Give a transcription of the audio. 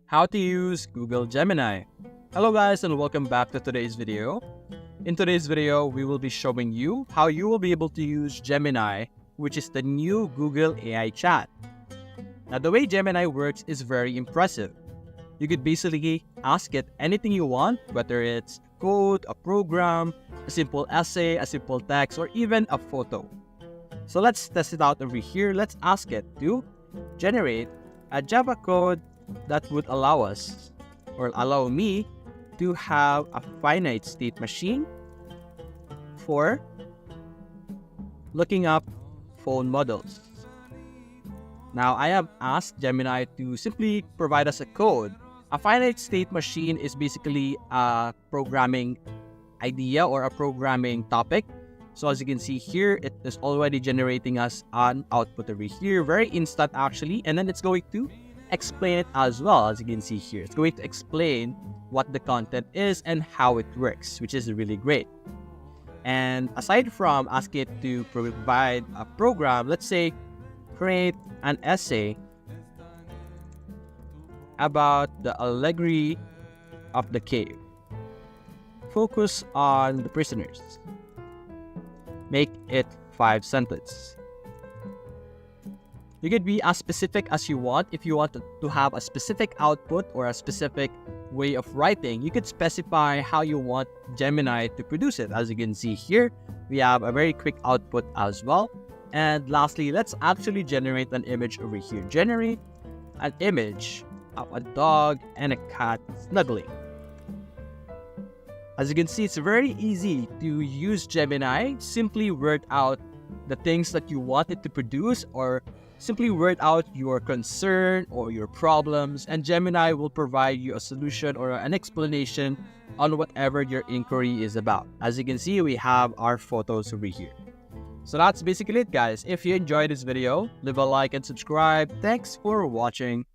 How to use Google Gemini. Hello guys and welcome back to today's video. In today's video, we will be showing you how you will be able to use Gemini, which is the new Google AI chat. Now the way Gemini works is very impressive. You could basically ask it anything you want, whether it's code, a program, a simple essay, a simple text, or even a photo. So let's test it out over here. Let's ask it to generate a Java code that would allow us or allow me to have a finite state machine for looking up phone models. Now I have asked Gemini to simply provide us a code. A finite state machine is basically a programming idea or a programming topic. So as you can see here, it is already generating us an output over here, very instant actually, and then it's going to explain it as well. As you can see here, it's going to explain what the content is and how it works, which is really great. And aside from asking it to provide a program, let's say create an essay about the allegory of the cave. Focus on the prisoners. Make it 5 sentences. You could be as specific as you want. If you want to have a specific output or a specific way of writing, you could specify how you want Gemini to produce it. As you can see here, we have a very quick output as well. And lastly, let's actually generate an image over here. Generate an image of a dog and a cat snuggling. As you can see, it's very easy to use Gemini. Simply word out the things that you want it to produce, or simply word out your concern or your problems, and Gemini will provide you a solution or an explanation on whatever your inquiry is about. As you can see, we have our photos over here. So that's basically it, guys. If you enjoyed this video, leave a like and subscribe. Thanks for watching.